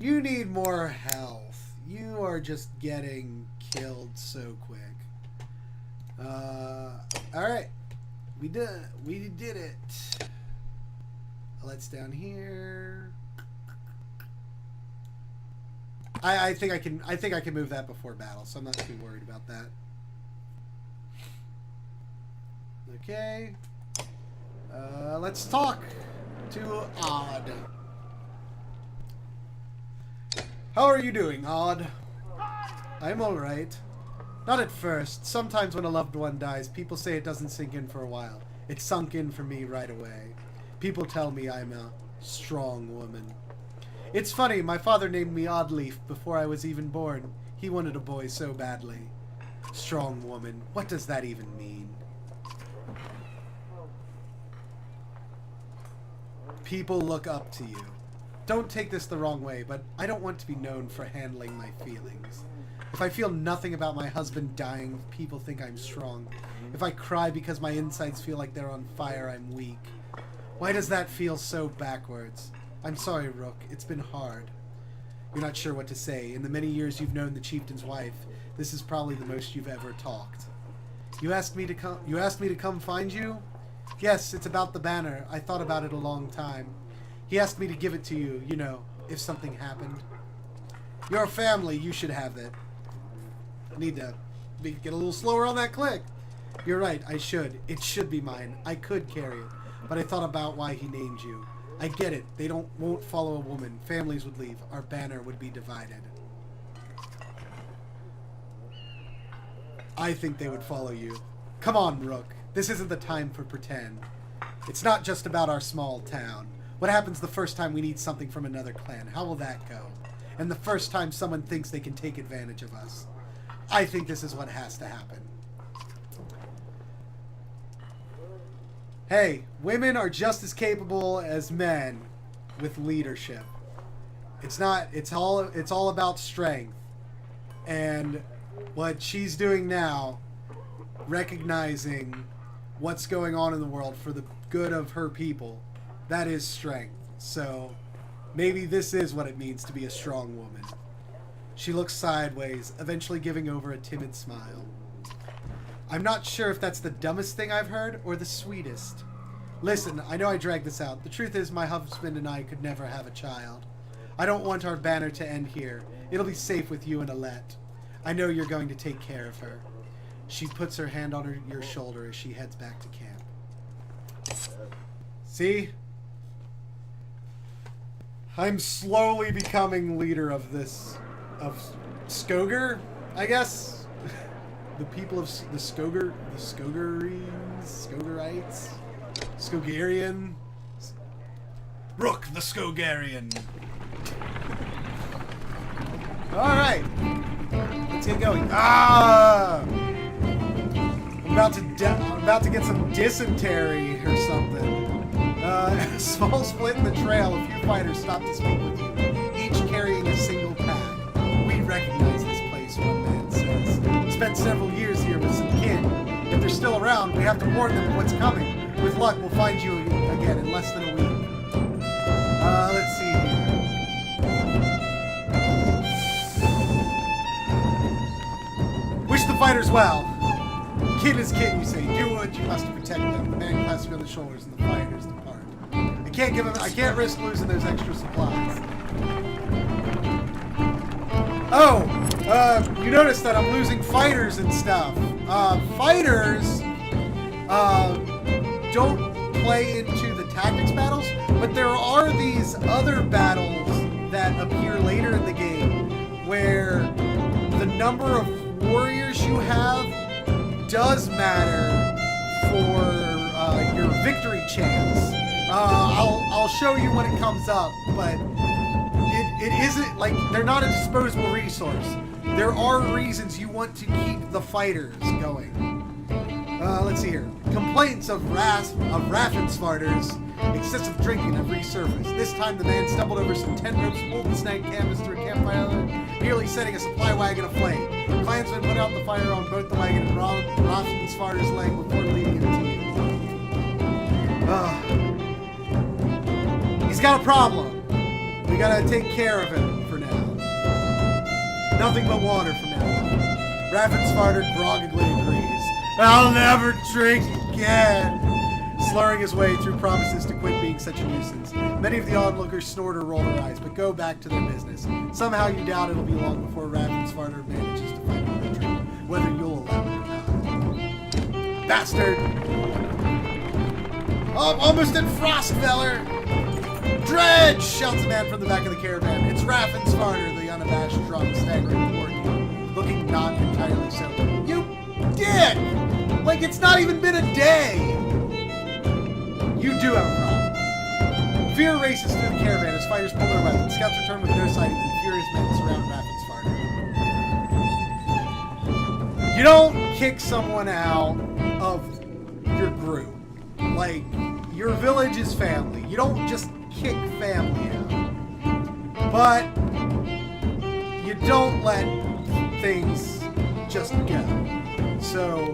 you need more health. You are just getting killed so quick. Alright. We did it. Let's down here. I think I can move that before battle, so I'm not too worried about that. Okay. Let's talk. to Odd. How are you doing, Odd? I'm alright. Not at first. Sometimes when a loved one dies, people say it doesn't sink in for a while. It sunk in for me right away. People tell me I'm a strong woman. It's funny, my father named me Oddleaf before I was even born. He wanted a boy so badly. Strong woman. What does that even mean? People look up to you. Don't take this the wrong way, but I don't want to be known for handling my feelings. If I feel nothing about my husband dying, people think I'm strong. If I cry because my insides feel like they're on fire, I'm weak. Why does that feel so backwards? I'm sorry, Rook. It's been hard. You're not sure what to say. In the many years you've known the chieftain's wife, this is probably the most you've ever talked. You asked me to come find you? Yes, it's about the banner. I thought about it a long time. He asked me to give it to you, you know, if something happened. Your family, you should have it. I need to get a little slower on that click. You're right, I should. It should be mine. I could carry it. But I thought about why he named you. I get it. They won't follow a woman. Families would leave. Our banner would be divided. I think they would follow you. Come on, Rook. This isn't the time for pretend. It's not just about our small town. What happens the first time we need something from another clan? How will that go? And the first time someone thinks they can take advantage of us? I think this is what has to happen. Hey, women are just as capable as men with leadership. It's all about strength. And what she's doing now, recognizing what's going on in the world for the good of her people, that is strength. So maybe this is what it means to be a strong woman. She looks sideways, eventually giving over a timid smile. I'm not sure if that's the dumbest thing I've heard or the sweetest. Listen, I know I dragged this out. The truth is my husband and I could never have a child. I don't want our banner to end here. It'll be safe with you and Alette. I know you're going to take care of her. She puts her hand on your shoulder as she heads back to camp. See? I'm slowly becoming leader of Skoger, I guess? The people of the Skogerites? Skogarian? Rook the Skogarian. Alright. Let's get going. Ah! I'm about to get some dysentery or something. A small split in the trail, a few fighters stop to speak with you, each carrying a single pack. We recognize this place, one man says. Spent several years here with some kin. If they're still around, we have to warn them of what's coming. With luck, we'll find you again in less than a week. Let's see here. Wish the fighters well. Kid is kid, you say. Do what you must to protect them. The man clasps you on the shoulders and the fighters depart. I can't risk losing those extra supplies. Oh! You notice that I'm losing fighters and stuff. Fighters don't play into the tactics battles, but there are these other battles that appear later in the game where the number of warriors you have does matter for your victory chance. I'll show you when it comes up, but it isn't like they're not a disposable resource. There are reasons you want to keep the fighters going. Let's see here. Complaints of Raffensfarters, excessive drinking have resurfaced. This time the man stumbled over some tent ropes, pulled and snagged canvas through a campfire, nearly setting a supply wagon aflame. Clansmen put out the fire on both the wagon and Raffensfarter's leg before leading him to you. He's got a problem. We gotta take care of him for now. Nothing but water from now on. Raffensfarter groggedly agrees. I'll never drink again. Slurring his way through promises to quit being such a nuisance. Many of the onlookers snort or roll their eyes, but go back to their business. Somehow you doubt it'll be long before Raffensfarter manages to find another drink, whether you'll allow it or not. Bastard! Oh, I'm almost at Frostfeller! Dredge! Shouts a man from the back of the caravan. It's Raffin's Farter, the unabashed drunk, staggering toward you, looking not entirely so. You dick! Like, it's not even been a day! You do have a problem. Fear races through the caravan as fighters pull their weapons. Scouts return with no sightings and furious men surround Raffin's Farter. You don't kick someone out of your group. Like, your village is family. You don't just kick family out. But you don't let things just go. So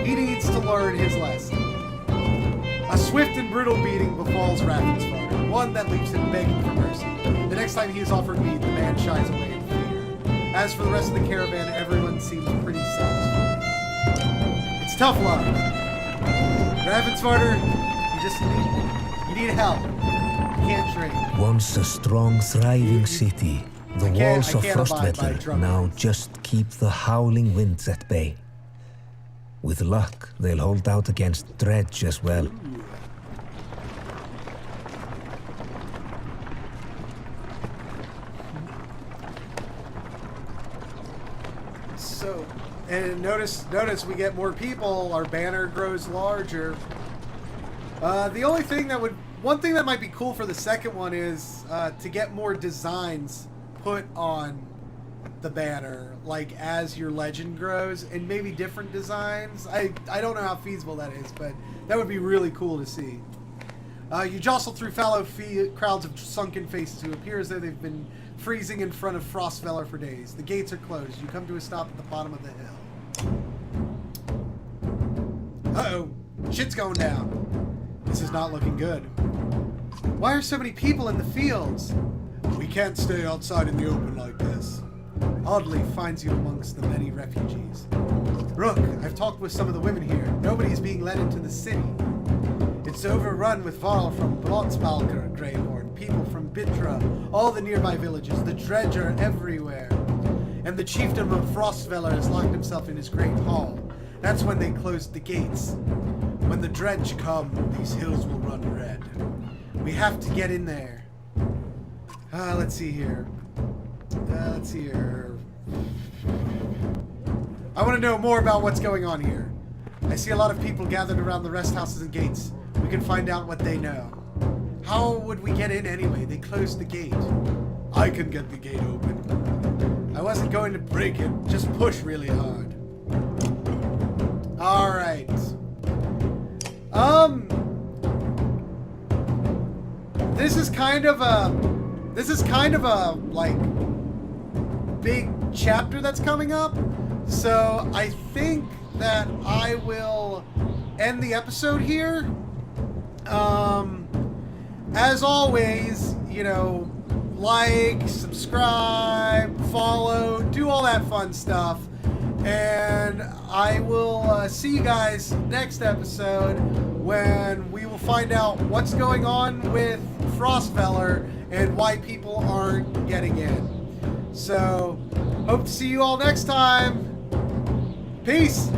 he needs to learn his lesson. A swift and brutal beating befalls Raffin's Farter, one that leaves him begging for mercy. The next time he is offered meat, the man shies away in fear. As for the rest of the caravan, everyone seems pretty satisfied. It's tough luck. Raffin's Farter, you need help. You can't train. Once a strong, thriving city, the walls of Frostweather now just keep the howling winds at bay. With luck, they'll hold out against Dredge as well. So, and notice we get more people. Our banner grows larger. One thing that might be cool for the second one is to get more designs put on the banner, like as your legend grows, and maybe different designs. I don't know how feasible that is, but that would be really cool to see. You jostle through fallow crowds of sunken faces who appear as though they've been freezing in front of Frostweller for days. The gates are closed. You come to a stop at the bottom of the hill. Uh-oh. Shit's going down. This is not looking good. Why are so many people in the fields? We can't stay outside in the open like this. Oddly finds you amongst the many refugees. Rook, I've talked with some of the women here. Nobody's being let into the city. It's overrun with Varl from Blotsbalker, Greyhorn, people from Bitra, all the nearby villages. The Dredge are everywhere. And the chieftain of Frostweller has locked himself in his great hall. That's when they closed the gates. When the Dredge come, these hills will run red. We have to get in there. Let's see here. I want to know more about what's going on here. I see a lot of people gathered around the rest houses and gates. We can find out what they know. How would we get in anyway? They closed the gate. I can get the gate open. I wasn't going to break it. Just push really hard. Alright. This is kind of a like big chapter that's coming up. So I think that I will end the episode here. As always, you know, like, subscribe, follow, do all that fun stuff. And I will see you guys next episode when we will find out what's going on with Frostweller and why people aren't getting in. So, hope to see you all next time. Peace!